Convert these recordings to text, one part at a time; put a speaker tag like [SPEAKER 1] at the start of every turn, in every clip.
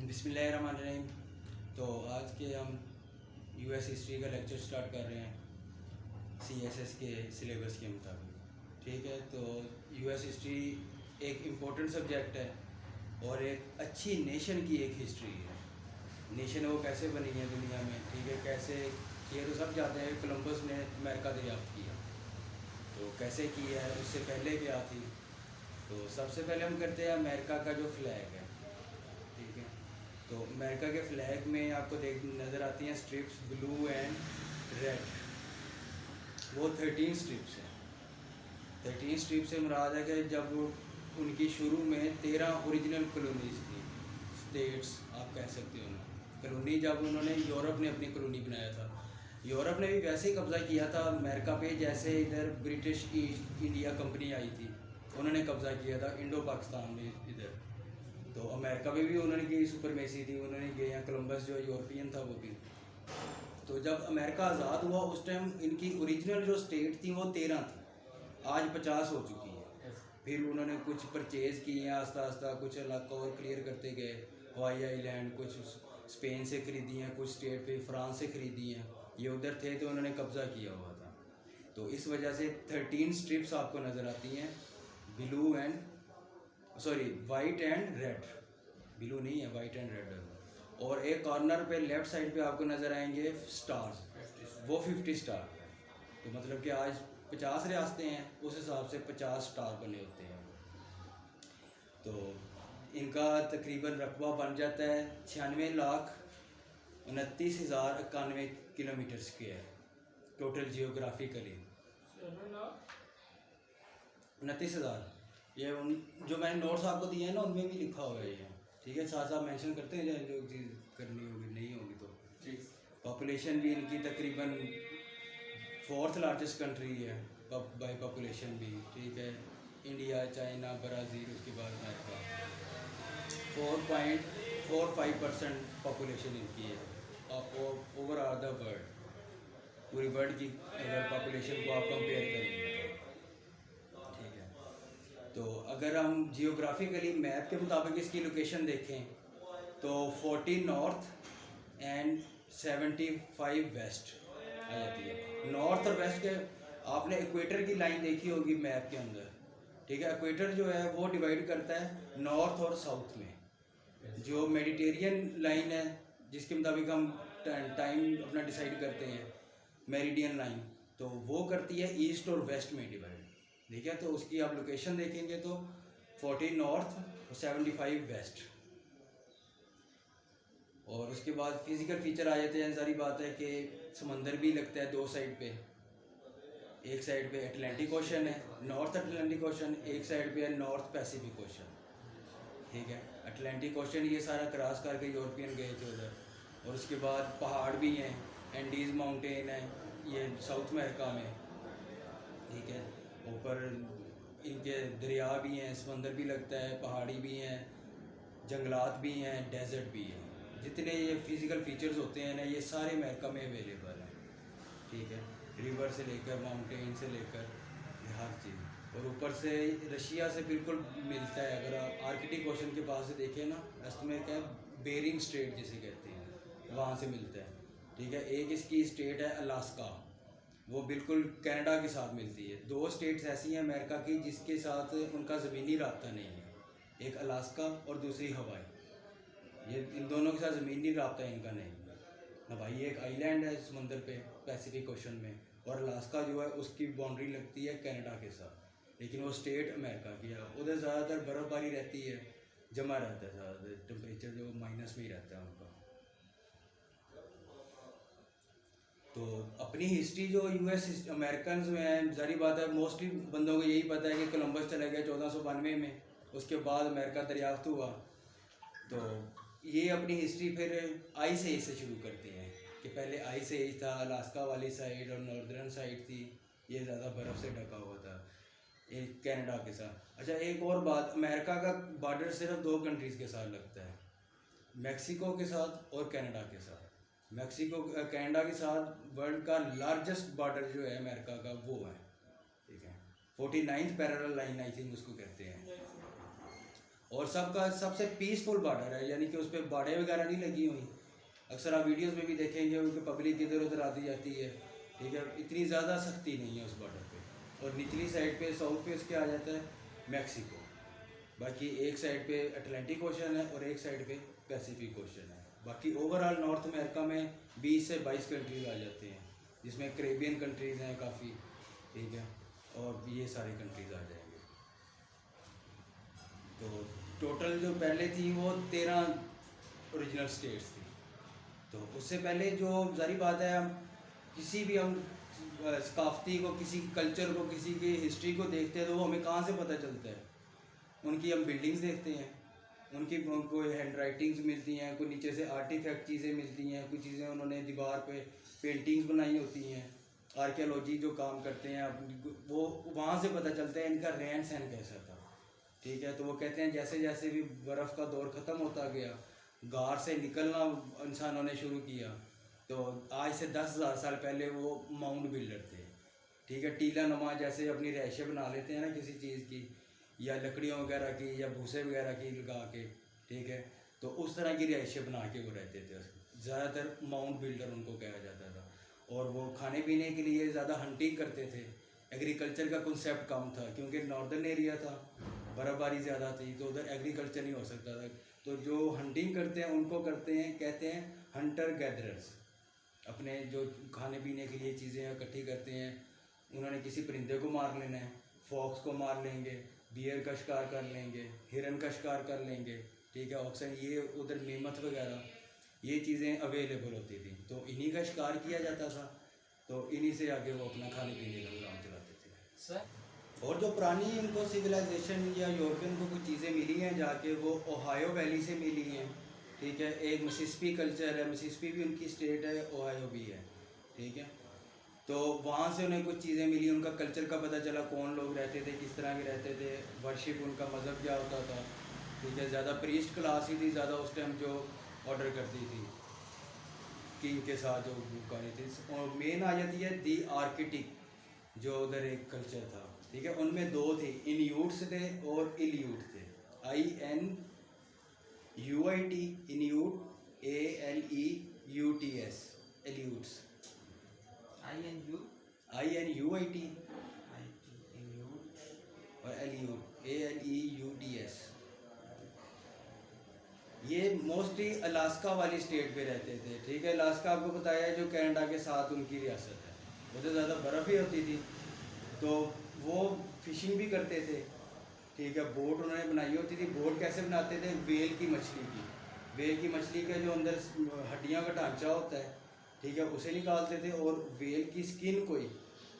[SPEAKER 1] बिस्मिल्लाहिर्रहमानिर्रहीम। तो आज के हम यूएस हिस्ट्री का लेक्चर स्टार्ट कर रहे हैं सीएसएस के सिलेबस के मुताबिक। ठीक है, तो यूएस हिस्ट्री एक इम्पोर्टेंट सब्जेक्ट है और एक अच्छी नेशन की एक हिस्ट्री है। नेशन वो कैसे बनी है दुनिया में, ठीक है, कैसे, ये तो सब जानते हैं कोलंबस ने अमेरिका दरियाफ्त किया, तो कैसे किया है, उससे पहले क्या थी। तो सबसे पहले हम करते हैं अमेरिका का जो फ्लैग है। ठीक है, तो अमेरिका के फ्लैग में आपको देख नज़र आती हैं स्ट्रिप्स ब्लू एंड रेड। वो 13 स्ट्रिप्स हैं। 13 स्ट्रिप से मुराद है कि जब उनकी शुरू में 13 ओरिजिनल कॉलोनीज थी, स्टेट्स आप कह सकते हो ना, कॉलोनी। जब उन्होंने यूरोप ने अपनी कॉलोनी बनाया था, यूरोप ने भी वैसे ही कब्ज़ा किया था अमेरिका पे जैसे इधर ब्रिटिश ईस्ट इंडिया कंपनी आई थी, उन्होंने कब्ज़ा किया था इंडो पाकिस्तान में इधर। तो अमेरिका में भी उन्होंने की सुपरमेसी थी, उन्होंने किए हैं। कोलंबस जो यूरोपियन था वो भी। तो जब अमेरिका आज़ाद हुआ उस टाइम इनकी ओरिजिनल जो स्टेट थी वो 13 थी, आज 50 हो चुकी है। फिर उन्होंने कुछ परचेज़ किए हैं आस्ता आस्ता, कुछ इलाका और क्लियर करते गए। हवाई आइलैंड कुछ स्पेन से ख़रीदी हैं, कुछ स्टेट फिर फ्रांस से ख़रीदी हैं। ये उधर थे तो उन्होंने कब्ज़ा किया हुआ था। तो इस वजह से 13 स्ट्रिप्स आपको नज़र आती हैं, blue and white and red. Blue नहीं है, वाइट एंड रेड। और एक कॉर्नर पे लेफ़्ट साइड पे आपको नज़र आएंगे स्टार्स, वो 50 स्टार है। तो मतलब कि आज 50 रियासतें हैं, उस हिसाब से 50 स्टार बने होते हैं। तो इनका तकरीबन रकबा बन जाता है 96,29,091 किलोमीटर स्क्वायर टोटल जियोग्राफिकली। 29,000 ये जो मैंने नोट्स आपको दिए हैं ना उनमें भी लिखा हुआ है ये। ठीक है, साथ साथ मेंशन करते हैं जो चीज़ करनी होगी नहीं होगी तो। पॉपुलेशन भी इनकी तकरीबन 4th लार्जेस्ट कंट्री है बाय पॉपुलेशन भी। ठीक है, इंडिया, चाइना, ब्राज़ील, उसके बाद अमेरिका। 4.45% पॉपुलेशन इनकी है ओवरऑल द वर्ल्ड। पूरी वर्ल्ड की अगर पॉपुलेशन को आप कंपेयर करेंगे तो अगर हम जियोग्राफिकली मैप के मुताबिक इसकी लोकेशन देखें तो 40 नॉर्थ एंड 75 वेस्ट आ जाती है। नॉर्थ और वेस्ट के आपने इक्वेटर की लाइन देखी होगी मैप के अंदर। ठीक है, इक्वेटर जो है वो डिवाइड करता है नॉर्थ और साउथ में। जो मेडिटेरियन लाइन है जिसके मुताबिक हम टाइम अपना डिसाइड करते हैं, मेरिडियन लाइन, तो वो करती है ईस्ट और वेस्ट में डिवाइड। ठीक है, तो उसकी आप लोकेशन देखेंगे तो 40 नॉर्थ और 75 वेस्ट। और उसके बाद फिज़िकल फीचर आ जाते हैं। सारी बात है कि समंदर भी लगता है दो साइड पे। एक साइड पे अटलांटिक ओशन है, नॉर्थ अटलांटिक ओशन, एक साइड पे है नॉर्थ पैसिफिक ओशन। ठीक है, अटलांटिक ओशन ये सारा क्रॉस करके यूरोपियन गए थे उधर। और उसके बाद पहाड़ भी हैं, एंडीज़ माउंटेन है ये साउथ अमेरिका में। ठीक है, ऊपर इनके दरिया भी हैं, समंदर भी लगता है, पहाड़ी भी हैं, जंगलात भी हैं, डेजर्ट भी है। जितने ये फिज़िकल फीचर्स होते हैं ना ये सारे अमेरिका में अवेलेबल हैं। ठीक है, रिवर से लेकर माउंटेन से लेकर हर चीज़। और ऊपर से रशिया से बिल्कुल मिलता है। अगर आप आर्कटिक ओशन के पास से देखें ना, वेस्ट में क्या है, बेरिंग स्ट्रेट जिसे कहते हैं, वहाँ से मिलता है। ठीक है, एक इसकी स्टेट है अलास्का, वो बिल्कुल कनाडा के साथ मिलती है। 2 स्टेट्स ऐसी हैं अमेरिका की जिसके साथ उनका ज़मीनी राब्ता नहीं है, एक अलास्का और दूसरी हवाई। ये इन दोनों के साथ ज़मीनी राब्ता इनका नहीं है। हवाई एक आइलैंड है समुंदर पे पैसिफिक ओशन में, और अलास्का जो है उसकी बाउंड्री लगती है कनाडा के साथ, लेकिन वो स्टेट अमेरिका की है। उधर ज़्यादातर बर्फ़बारी रहती है, जमा रहता है ज़्यादातर, टेम्परेचर जो माइनस में ही रहता है उनका। तो अपनी हिस्ट्री जो यूएस अमेरिकन में है, जारी बात है मोस्टली बंदों को यही पता है कि कोलंबस चला गया 1492 में, उसके बाद अमेरिका दरियाफ्त हुआ। तो ये अपनी हिस्ट्री फिर आइस एज से शुरू करते हैं कि पहले आइस एज था, अलास्का वाली साइड और नॉर्दर्न साइड थी, ये ज़्यादा बर्फ़ से ढका हुआ था एक कनाडा के साथ। अच्छा, एक और बात, अमेरिका का बॉर्डर सिर्फ 2 कंट्रीज़ के साथ लगता है, मैक्सिको के साथ और कनाडा के साथ। मैक्सिको कनाडा के साथ वर्ल्ड का लार्जेस्ट बॉर्डर जो है अमेरिका का वो है। ठीक है, 49th parallel line I think उसको कहते हैं। और सबका सबसे पीसफुल बॉर्डर है, यानी कि उस पर बाड़े वगैरह नहीं लगी हुई। अक्सर आप वीडियोस में भी देखेंगे उनकी पब्लिक इधर उधर आती जाती है, ठीक है, इतनी ज़्यादा सख्ती नहीं है उस बॉर्डर पे। और निचली साइड पे साउथ पे इसके आ जाता है मैक्सिको, बाकी एक साइड पे अटलांटिक ओशन है और एक साइड पे पैसिफिक ओशन है। बाकी ओवरऑल नॉर्थ अमेरिका में 20 से 22 कंट्रीज आ जाते हैं, जिसमें कैरेबियन कंट्रीज़ हैं काफ़ी, ठीक है, और ये सारी कंट्रीज़ आ जाएंगे। तो टोटल जो पहले थी वो 13 ओरिजिनल स्टेट्स थी। तो उससे पहले जो जारी बात है, हम किसी भी हम सकाफती को, किसी कल्चर को, किसी की हिस्ट्री को देखते हैं तो वो हमें कहाँ से पता चलता है? उनकी हम बिल्डिंग्स देखते हैं, उनकी कोई हैंड राइटिंग्स मिलती हैं, कोई नीचे से आर्टिफैक्ट चीज़ें मिलती हैं, कुछ चीज़ें उन्होंने दीवार पे पेंटिंग्स बनाई होती हैं। आर्कियोलॉजी जो काम करते हैं वो वहाँ से पता चलता है इनका रहन सहन कैसा था, ठीक है। तो वो कहते हैं जैसे जैसे भी बर्फ़ का दौर ख़त्म होता गया, गार से निकलना इंसानों ने शुरू किया, तो आज से 10,000 साल पहले वो माउंट बिल्डर थे, ठीक है। टीला नुमा जैसे अपनी रहायशें बना लेते हैं ना किसी चीज़ की, या लकड़ियों वगैरह की या भूसे वगैरह की लगा के, ठीक है, तो उस तरह की रहायशें बना के वो रहते थे। ज़्यादातर माउंट बिल्डर उनको कहा जाता था। और वो खाने पीने के लिए ज़्यादा हंटिंग करते थे। एग्रीकल्चर का कंसेप्ट कम था क्योंकि नॉर्दर्न एरिया था, बर्फ़बारी ज़्यादा थी, तो उधर एग्रीकल्चर नहीं हो सकता था। तो जो हंटिंग करते हैं उनको करते हैं, कहते हैं हंटर गैदरर्स। अपने जो खाने पीने के लिए चीज़ें इकट्ठी करते हैं, उन्होंने किसी परिंदे को मार लेना है, फॉक्स को मार लेंगे, बियर का शिकार कर लेंगे, हिरन का शिकार कर लेंगे, ठीक है, ऑक्सन, ये उधर मेमथ वगैरह ये चीज़ें अवेलेबल होती थी, तो इन्हीं का शिकार किया जाता था। तो इन्हीं से आगे वो अपना खाने पीने का काम चलाते थे सर। और जो पुरानी इनको सिविलाइजेशन या यूरोपियन को कुछ चीज़ें मिली हैं जाके, वो ओहायो वैली से मिली हैं, ठीक है। एक मिसिसिपी कल्चर है, मिसिसिपी भी उनकी स्टेट है, ओहायो भी है, ठीक है। तो वहाँ से उन्हें कुछ चीज़ें मिली, उनका कल्चर का पता चला, कौन लोग रहते थे, किस तरह के रहते थे, वर्शिप उनका मज़हब क्या होता था, ठीक है। ज़्यादा प्रीस्ट क्लास ही थी ज़्यादा उस टाइम जो ऑर्डर करती थी किंग के साथ जो गाने थे। और मेन आ जाती है दी आर्किटिक, जो उधर एक कल्चर था, ठीक है। उनमें दो थे, इन्यूट्स थे और इल्यूट थे। INUIT इन्यूट, ALEUTS एल्यूट्स। INUIT और एल्यूट ALEUTS। ये मोस्टली अलास्का वाली स्टेट पे रहते थे, ठीक है। अलास्का आपको बताया है जो कनाडा के साथ उनकी रियासत है, उधर ज़्यादा बर्फ़ ही होती थी, तो वो फिशिंग भी करते थे, ठीक है। बोट उन्होंने बनाई होती थी। बोट कैसे बनाते थे? वेल की मछली की, वेल की मछली का जो अंदर हड्डियाँ का ढांचा होता है, ठीक है, उसे निकालते थे और वेल की स्किन को ही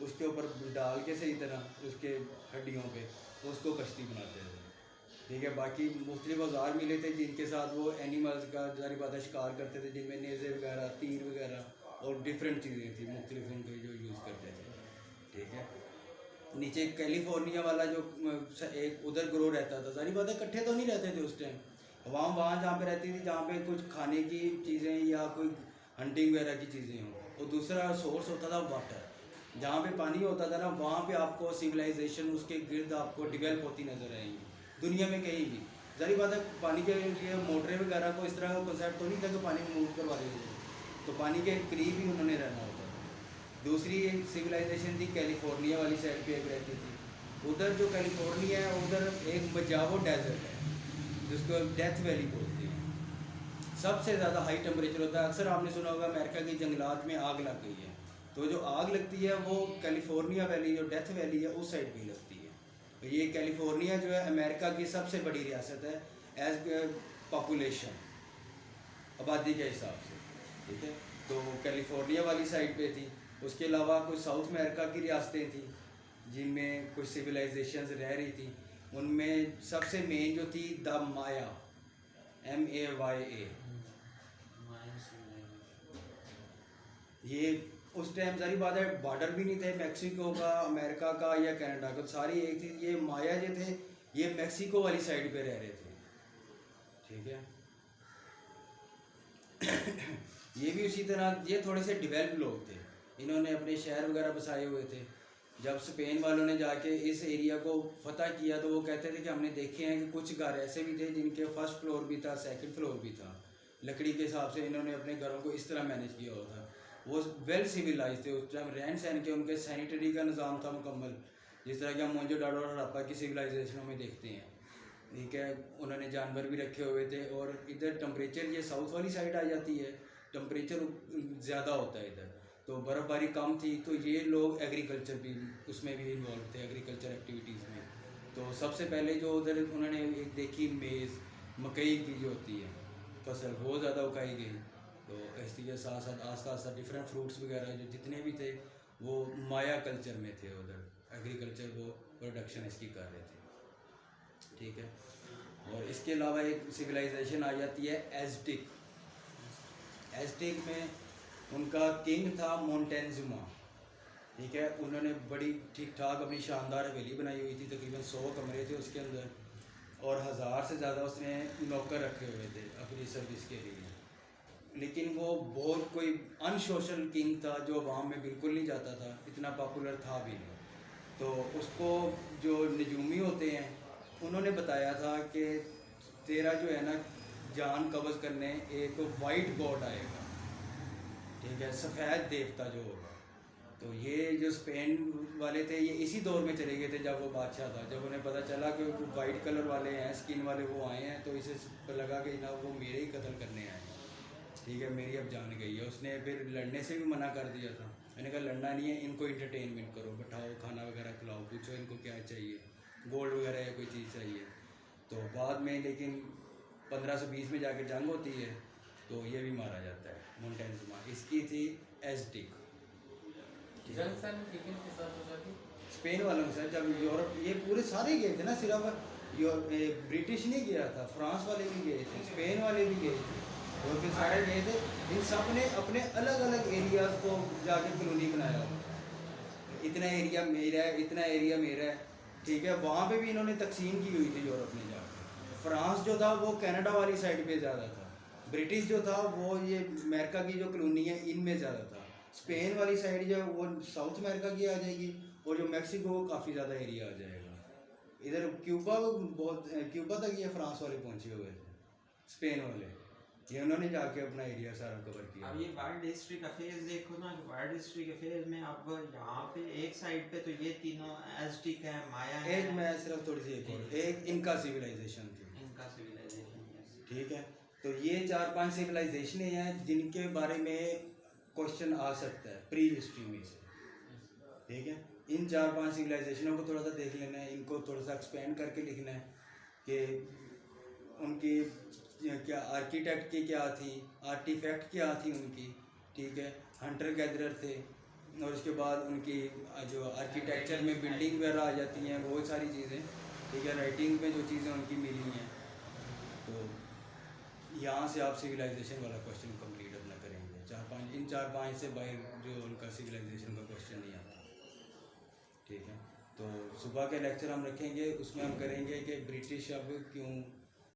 [SPEAKER 1] उसके ऊपर डाल के सही तरह उसके हड्डियों पे उसको कश्ती बनाते थे, ठीक है। बाकी मुख्तलिफ औजार मिले थे जिनके साथ वो एनिमल्स का जारी बात शिकार करते थे, जिनमें नेज़े वगैरह, तीर वगैरह और डिफरेंट चीज़ें थी मुख्तलिफ उनके जो यूज़ करते थे, ठीक है। नीचे कैलिफोर्निया वाला जो एक उधर ग्रो रहता था, सारी बातें इकट्ठे तो नहीं रहते थे उस टाइम, वहाँ जहाँ पे रहती थी जहाँ पे कुछ खाने की चीज़ें या कोई हंटिंग वगैरह की चीज़ें हों। और दूसरा सोर्स होता था वाटर, जहाँ पे पानी होता था ना, वहाँ पे आपको सिविलाइजेशन उसके गिर्द आपको डिवेल्प होती नज़र आएंगी दुनिया में कहीं भी। जारी बात है पानी के लिए मोटरें वगैरह को इस तरह का कंसेप्ट तो नहीं था कि पानी मूव करवा देंगे, तो पानी के करीब ही उन्होंने रहना होता था। दूसरी एक सिविलाइजेशन थी कैलिफोर्निया वाली साइड पे एक रहती थी, उधर जो कैलिफोर्निया है उधर एक मजावो डेजर्ट है जिसको डेथ वैली बोलते हैं। सबसे ज़्यादा हाई टेम्परेचर होता है। अक्सर आपने सुना होगा अमेरिका की जंगलात में आग लग गई है, तो जो आग लगती है वो कैलिफोर्निया वैली, जो डेथ वैली है, उस साइड भी लगती है। तो ये कैलिफोर्निया जो है अमेरिका की सबसे बड़ी रियासत है एज पॉपुलेशन, आबादी के हिसाब से, ठीक है। तो कैलिफोर्निया वाली साइड पे थी। उसके अलावा कुछ साउथ अमेरिका की रियासतें थी जिनमें कुछ सिविलाइजेशंस रह रही थी। उनमें सबसे मेन जो थी द माया, MAYA, ये उस टाइम सारी बात है बॉर्डर भी नहीं थे मैक्सिको का, अमेरिका का या कनाडा का, सारी एक थी। ये माया जो थे ये मैक्सिको वाली साइड पे रह रहे थे, ठीक है। ये भी उसी तरह, ये थोड़े से डिवेल्प लोग थे, इन्होंने अपने शहर वगैरह बसाए हुए थे। जब स्पेन वालों ने जाके इस एरिया को फतह किया तो वो कहते थे कि हमने देखे हैं कि कुछ घर ऐसे भी थे जिनके फर्स्ट फ्लोर भी था, सेकंड फ्लोर भी था। लकड़ी के हिसाब से इन्होंने अपने घरों को इस तरह मैनेज किया हुआ था। वो वेल सिविलाइज थे उस टाइम, रहन सहन के उनके सैनिटरी का निज़ाम था मुकम्मल, जिस तरह के हम मोहनजोदड़ो और हड़प्पा की सिविलाइजेशनों में देखते हैं। ठीक है, उन्होंने जानवर भी रखे हुए थे। और इधर टम्परेचर, ये साउथ वाली साइड आ जाती है, टम्परेचर ज़्यादा होता है इधर, तो बर्फ़बारी कम थी, तो ये लोग एग्रीकल्चर भी उसमें भी इन्वॉल्व थे, एग्रीकल्चर एक्टिविटीज़ में। तो सबसे पहले जो उधर उन्होंने एक देखी मेज़, मकई की जो होती है फसल, वो ज़्यादा उगाई गई। तो इसी के साथ साथ आस्ता आस्ता डिफरेंट फ्रूट्स वगैरह जो जितने भी थे वो माया कल्चर में थे, उधर एग्रीकल्चर वो प्रोडक्शन इसकी कर रहे थे। ठीक है, और इसके अलावा एक सिविलाइजेशन आ जाती है एज़टेक। एज़टेक में उनका किंग था मोन्टेजुमा। ठीक है, उन्होंने बड़ी ठीक ठाक अपनी शानदार हवेली बनाई हुई थी, तकरीबन 100 कमरे थे उसके अंदर, और 1000 से ज़्यादा उसने नौकर रखे हुए थे अपनी सर्विस के लिए। लेकिन वो बहुत कोई अनसोशल किंग था जो अवाम में बिल्कुल नहीं जाता था, इतना पॉपुलर था भी नहीं। तो उसको जो नजूमी होते हैं उन्होंने बताया था कि तेरा जो है ना जान कब्ज़ करने एक वाइट गॉड आएगा। ठीक है, सफ़ेद देवता जो होगा। तो ये जो स्पेन वाले थे ये इसी दौर में चले गए थे जब वो बादशाह था। जब उन्हें पता चला कि वाइट कलर वाले हैं, स्किन वाले वो आए हैं, तो इसे लगा कि ना वो मेरे ही कत्ल करने आए हैं। ठीक है, मेरी अब जान गई है। उसने फिर लड़ने से भी मना कर दिया था। मैंने कहा लड़ना नहीं है, इनको इंटरटेनमेंट करो, बैठाओ, खाना वगैरह खिलाओ, पूछो इनको क्या चाहिए, गोल्ड वगैरह या कोई चीज़ चाहिए। तो बाद में लेकिन 1520 में जाके जंग होती है, तो ये भी मारा जाता है मोन्टेजुमा। इसकी थी एज़टेक।
[SPEAKER 2] जंग सन किन के साथ हो जाती?
[SPEAKER 1] स्पेन वालों के साथ। जब यूरोप ये पूरे सारे गए थे ना, सिर्फ ब्रिटिश नहीं गया था, फ्रांस वाले भी गए थे, स्पेन वाले भी गए थे, और फिर सारे गए थे। इन सब ने अपने अलग अलग एरियाज़ को जाके कॉलोनी बनाया। इतना एरिया मेरा है, इतना एरिया मेरा है। ठीक है, वहाँ पे भी इन्होंने तकसीम की हुई थी यूरोप में जाकर। फ्रांस जो था वो कनाडा वाली साइड पे ज़्यादा था, ब्रिटिश जो था वो ये अमेरिका की जो कॉलोनी है इनमें ज़्यादा था। स्पेन वाली साइड जो वो साउथ अमेरिका की आ जाएगी, और जो मैक्सिको वो काफ़ी ज़्यादा एरिया आ जाएगा। इधर क्यूबा बहुत, क्यूबा तक ये फ्रांस वाले पहुँचे हुए थे, स्पेन वाले, ये उन्होंने जाके अपना एरिया सारा कवर किया।
[SPEAKER 3] अब ये वर्ल्ड हिस्ट्री का फेज देखो ना, वर्ल्ड हिस्ट्री के फेज में अब यहाँ पे एक साइड पे तो ये तीनों एज़टेक है, माया है।
[SPEAKER 1] एक मैं सिर्फ थोड़ी सी एक इनका सिविलाइजेशन थी,
[SPEAKER 3] इनका सिविलाइजेशन।
[SPEAKER 1] ठीक है, तो ये 4-5 सिविलाइजेशनें हैं जिनके बारे में क्वेश्चन आ सकता है प्री हिस्ट्री में से। ठीक है, इन 4-5 सिविलाइजेशनों को थोड़ा सा देख लेना है, इनको थोड़ा सा एक्सपेंड करके लिखना है कि उनकी क्या आर्किटेक्ट की क्या थी, आर्टिफैक्ट क्या थी उनकी। ठीक है, हंटर गैदरर थे, और उसके बाद उनकी जो आर्किटेक्चर में बिल्डिंग वगैरह आ जाती हैं, बहुत सारी चीज़ें। ठीक है, राइटिंग में जो चीज़ें उनकी मिली हैं, तो यहाँ से आप सिविलाइजेशन वाला क्वेश्चन कंप्लीट अपना करेंगे। 4-5 इन 4-5 से बाहर जो उनका सिविलाइजेशन का क्वेश्चन नहीं आता। ठीक है, तो सुबह के लेक्चर हम रखेंगे, उसमें हम करेंगे कि ब्रिटिश अब क्यों